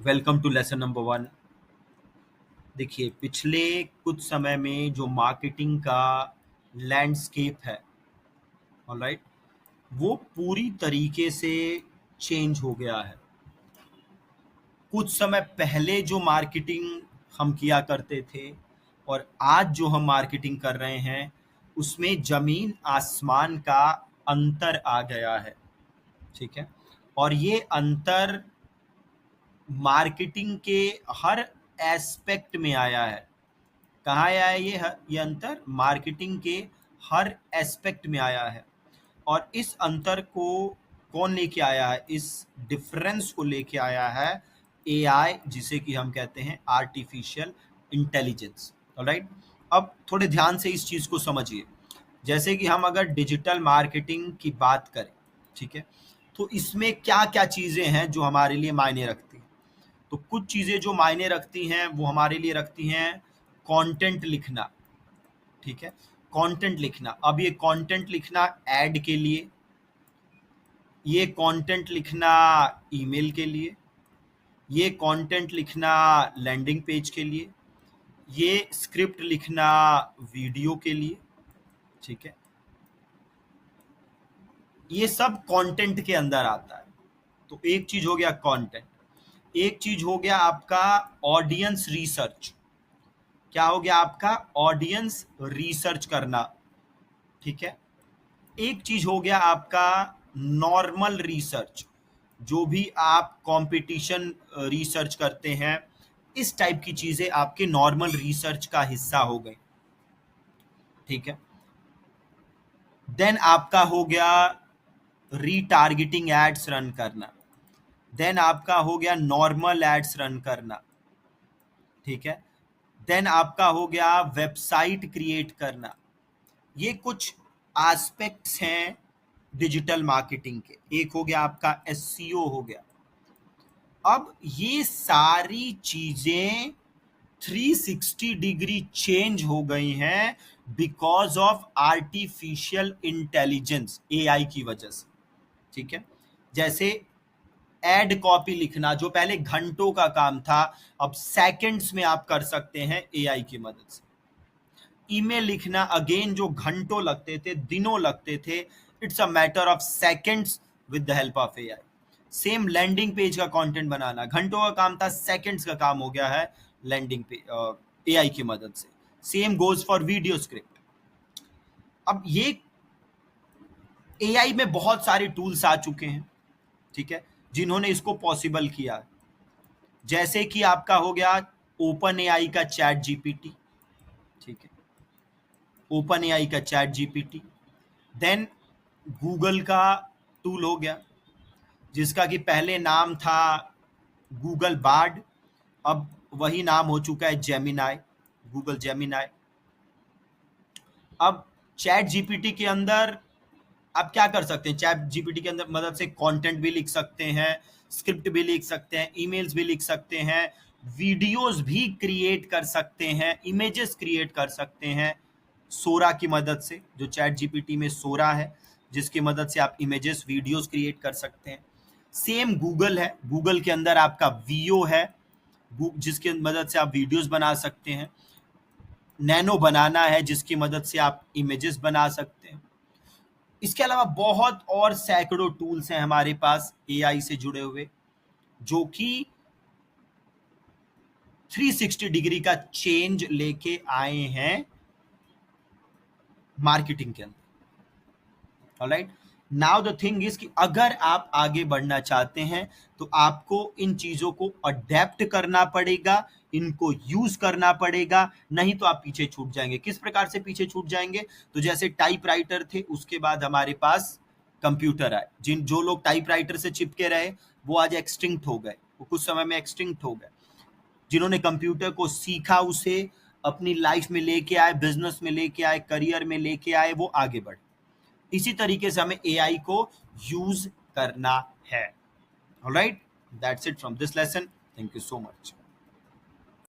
Welcome to lesson number 1। देखिए, पिछले कुछ समय में जो मार्केटिंग का लैंडस्केप है, ऑलराइट, वो पूरी तरीके से चेंज हो गया है। कुछ समय पहले जो मार्केटिंग हम किया करते थे और आज जो हम मार्केटिंग कर रहे हैं, उसमें जमीन आसमान का अंतर आ गया है। ठीक है, और ये अंतर मार्केटिंग के हर एस्पेक्ट में आया है। कहाँ आया है ये अंतर? मार्केटिंग के हर एस्पेक्ट में आया है। और इस अंतर को कौन लेके आया है? इस डिफरेंस को लेके आया है एआई, जिसे कि हम कहते हैं आर्टिफिशियल इंटेलिजेंस। ऑलराइट, अब थोड़े ध्यान से इस चीज को समझिए। जैसे कि हम अगर डिजिटल मार्केटिंग की बात करें, ठीक है, तो इसमें क्या क्या चीजें हैं जो हमारे लिए मायने रखती हैं? तो कुछ चीजें जो मायने रखती हैं वो हमारे लिए रखती हैं कंटेंट लिखना। ठीक है, कंटेंट लिखना। अब ये कंटेंट लिखना ऐड के लिए, ये कंटेंट लिखना ईमेल के लिए, ये कंटेंट लिखना लैंडिंग पेज के लिए, ये स्क्रिप्ट लिखना वीडियो के लिए। ठीक है, ये सब कंटेंट के अंदर आता है। तो एक चीज हो गया कंटेंट, एक चीज हो गया आपका ऑडियंस रिसर्च। क्या हो गया आपका? ऑडियंस रिसर्च करना। ठीक है, एक चीज हो गया आपका नॉर्मल रिसर्च, जो भी आप कंपटीशन रिसर्च करते हैं, इस टाइप की चीजें आपके नॉर्मल रिसर्च का हिस्सा हो गई। ठीक है, देन आपका हो गया रीटारगेटिंग एड्स रन करना, देन आपका हो गया नॉर्मल एड्स रन करना। ठीक है, देन आपका हो गया वेबसाइट क्रिएट करना। ये कुछ एस्पेक्ट्स हैं डिजिटल मार्केटिंग के। एक हो गया आपका एसईओ हो गया। अब ये सारी चीजें 360 डिग्री चेंज हो गई हैं because of artificial intelligence, AI की वजह से। ठीक है, जैसे एड कॉपी लिखना, जो पहले घंटों का काम था, अब सेकंड्स में आप कर सकते हैं एआई की मदद से। ईमेल लिखना, अगेन, जो घंटों लगते थे, दिनों लगते थे, it's a matter of seconds with the help of AI. Same landing page का कंटेंट बनाना घंटों का काम था, सेकंड्स का काम हो गया है लैंडिंग पेज एआई की मदद से। Same goes for video script. अब ये एआई में बहुत सारे टूल्स आ चुके हैं, ठीक है, जिन्होंने इसको पॉसिबल किया। जैसे कि आपका हो गया ओपन एआई का चैट जीपीटी। ठीक है, ओपन एआई का चैट जीपीटी। देन गूगल का टूल हो गया, जिसका कि पहले नाम था गूगल बार्ड, अब वही नाम हो चुका है जेमिनाई, गूगल जेमिनाई। अब चैट जीपीटी के अंदर आप क्या कर सकते हैं? चैट जीपीटी के अंदर मदद से कंटेंट भी लिख सकते हैं, स्क्रिप्ट भी लिख सकते हैं, ईमेल्स भी लिख सकते हैं, वीडियोस भी क्रिएट कर सकते हैं, इमेजेस क्रिएट कर सकते हैं सोरा की मदद से। जो चैट जीपीटी में सोरा है, जिसकी मदद से आप इमेजेस, वीडियोस क्रिएट कर सकते हैं। सेम गूगल है, गूगल के अंदर आपका वीओ है, जिसकी मदद से आप वीडियोस बना सकते हैं। नैनो बनाना है, जिसकी मदद से आप इमेजेस बना सकते हैं। इसके अलावा बहुत और सैकड़ों टूल्स हैं हमारे पास एआई से जुड़े हुए, जो कि 360 डिग्री का चेंज लेके आए हैं मार्केटिंग के अंदर। Alright, now the thing is कि अगर आप आगे बढ़ना चाहते हैं तो आपको इन चीजों को अडेप्ट करना पड़ेगा, इनको यूज करना पड़ेगा, नहीं तो आप पीछे छूट जाएंगे। किस प्रकार से पीछे छूट जाएंगे? तो जैसे टाइपराइटर थे, उसके बाद हमारे पास कंप्यूटर आए। जो लोग टाइपराइटर से चिपके रहे, वो आज एक्सटिंक्ट हो गए, वो कुछ समय में एक्सटिंक्ट हो गए। जिन्होंने कंप्यूटर को सीखा, उसे अपनी लाइफ में लेके आए, बिजनेस में लेके आए, करियर में लेके आए, वो आगे बढ़े। इसी तरीके से हमें एआई को यूज करना है। Alright, that's it from this lesson. Thank you so much.